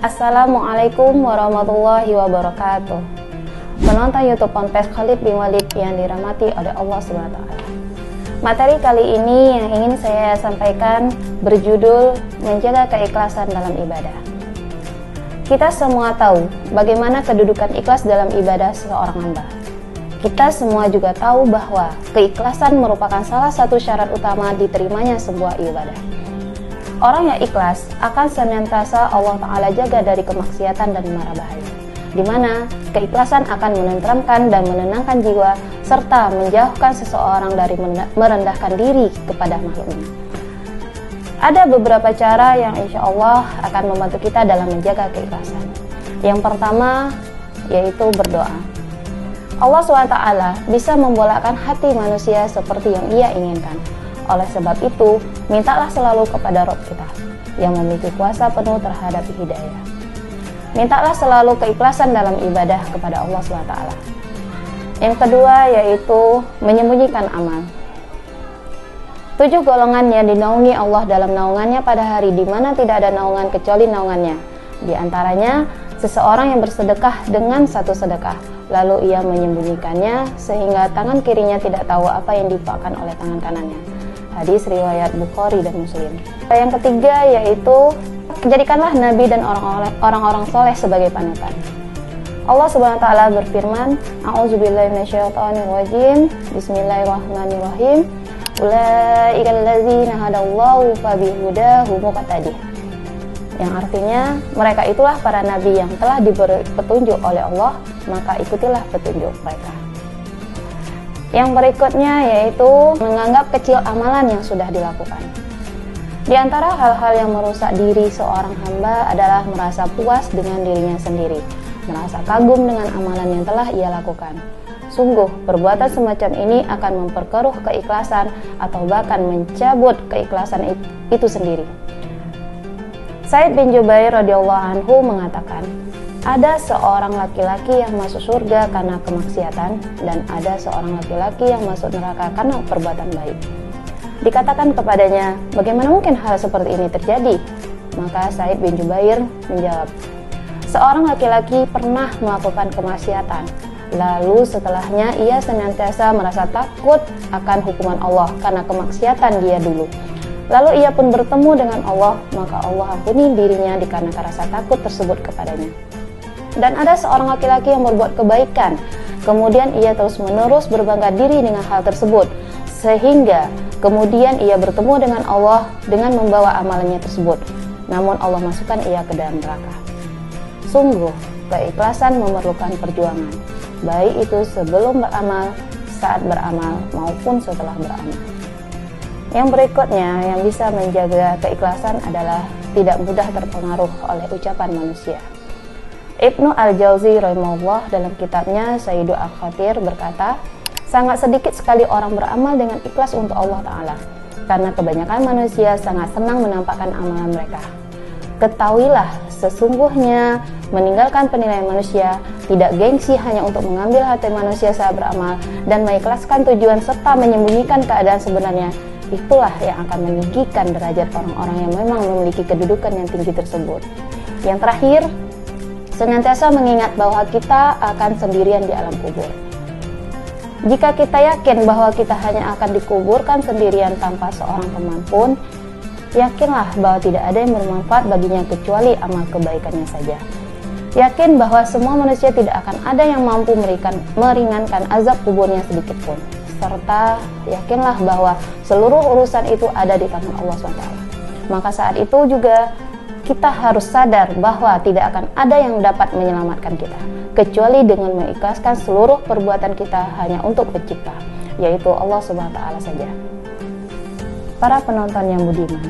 Assalamualaikum warahmatullahi wabarakatuh. Penonton YouTube Ponpes Khalid bin Walid yang dirahmati oleh Allah SWT. Materi kali ini yang ingin saya sampaikan berjudul menjaga keikhlasan dalam ibadah. Kita semua tahu bagaimana kedudukan ikhlas dalam ibadah seorang hamba. Kita semua juga tahu bahwa keikhlasan merupakan salah satu syarat utama diterimanya sebuah ibadah. Orang yang ikhlas akan senantiasa Allah Ta'ala jaga dari kemaksiatan dan mara bahaya, di mana keikhlasan akan menenteramkan dan menenangkan jiwa serta menjauhkan seseorang dari merendahkan diri kepada makhluknya. Ada beberapa cara yang insya Allah akan membantu kita dalam menjaga keikhlasan. Yang pertama yaitu berdoa. Allah SWT bisa membolakkan hati manusia seperti yang Ia inginkan. Oleh sebab itu, mintalah selalu kepada Rabb kita yang memiliki kuasa penuh terhadap hidayah. Mintalah selalu keikhlasan dalam ibadah kepada Allah SWT. Yang kedua yaitu menyembunyikan amal. 7 golongan yang dinaungi Allah dalam naungannya pada hari di mana tidak ada naungan kecuali naungannya. Di antaranya, seseorang yang bersedekah dengan satu sedekah, lalu ia menyembunyikannya sehingga tangan kirinya tidak tahu apa yang diinfakkan oleh tangan kanannya. Hadis riwayat Bukhari dan Muslim. Yang ketiga yaitu jadikanlah Nabi dan orang-orang soleh sebagai panutan. Allah Subhanahu wa taala berfirman, A'udzubillahi minasyaitonirrajim. Bismillahirrahmanirrahim. Ulaikal ladzina hadallahu fabihudahu muqtadih. Yang artinya, mereka itulah para nabi yang telah diberi petunjuk oleh Allah, maka ikutilah petunjuk mereka. Yang berikutnya yaitu menganggap kecil amalan yang sudah dilakukan. Di antara hal-hal yang merusak diri seorang hamba adalah merasa puas dengan dirinya sendiri, merasa kagum dengan amalan yang telah ia lakukan. Sungguh, perbuatan semacam ini akan memperkeruh keikhlasan atau bahkan mencabut keikhlasan itu sendiri. Sa'id bin Jubair radhiyallahu anhu mengatakan, ada seorang laki-laki yang masuk surga karena kemaksiatan dan ada seorang laki-laki yang masuk neraka karena perbuatan baik. Dikatakan kepadanya, bagaimana mungkin hal seperti ini terjadi? Maka Sa'id bin Jubair menjawab, seorang laki-laki pernah melakukan kemaksiatan, lalu setelahnya ia senantiasa merasa takut akan hukuman Allah karena kemaksiatan dia dulu. Lalu ia pun bertemu dengan Allah, maka Allah ampuni dirinya dikarenakan rasa takut tersebut kepadanya. Dan ada seorang laki-laki yang berbuat kebaikan, kemudian ia terus-menerus berbangga diri dengan hal tersebut, sehingga kemudian ia bertemu dengan Allah dengan membawa amalannya tersebut, namun Allah masukkan ia ke dalam neraka. Sungguh, keikhlasan memerlukan perjuangan, baik itu sebelum beramal, saat beramal, maupun setelah beramal. Yang berikutnya yang bisa menjaga keikhlasan adalah tidak mudah terpengaruh oleh ucapan manusia. Ibnu Al-Jauzi rahimahullah dalam kitabnya Sayyidul Al-Khatir berkata, sangat sedikit sekali orang beramal dengan ikhlas untuk Allah Ta'ala, karena kebanyakan manusia sangat senang menampakkan amalan mereka. Ketahuilah, sesungguhnya meninggalkan penilaian manusia, tidak gengsi hanya untuk mengambil hati manusia saat beramal, dan mengikhlaskan tujuan serta menyembunyikan keadaan sebenarnya, itulah yang akan meninggikan derajat orang-orang yang memang memiliki kedudukan yang tinggi tersebut. Yang terakhir, senantiasa mengingat bahwa kita akan sendirian di alam kubur. Jika kita yakin bahwa kita hanya akan dikuburkan sendirian tanpa seorang teman pun, yakinlah bahwa tidak ada yang bermanfaat baginya kecuali amal kebaikannya saja. Yakin bahwa semua manusia tidak akan ada yang mampu meringankan azab kuburnya sedikit pun. Serta yakinlah bahwa seluruh urusan itu ada di tangan Allah SWT. Maka saat itu juga kita harus sadar bahwa tidak akan ada yang dapat menyelamatkan kita, kecuali dengan mengikhlaskan seluruh perbuatan kita hanya untuk pencipta, yaitu Allah SWT saja. Para penonton yang budiman,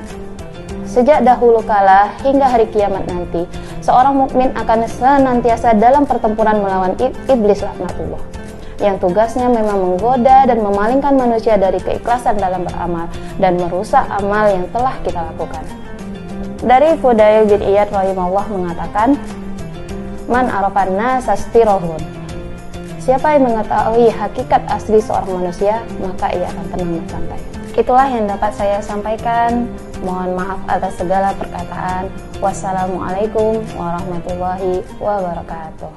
sejak dahulu kala hingga hari kiamat nanti, seorang mukmin akan senantiasa dalam pertempuran melawan iblis laknatullah, yang tugasnya memang menggoda dan memalingkan manusia dari keikhlasan dalam beramal dan merusak amal yang telah kita lakukan. Dari Fudail bin Iyad rahimahullah mengatakan, man arafan nasa stirahun, siapa yang mengetahui hakikat asli seorang manusia, maka ia akan tenang dan santai. Itulah yang dapat saya sampaikan. Mohon maaf atas segala perkataan. Wassalamualaikum warahmatullahi wabarakatuh.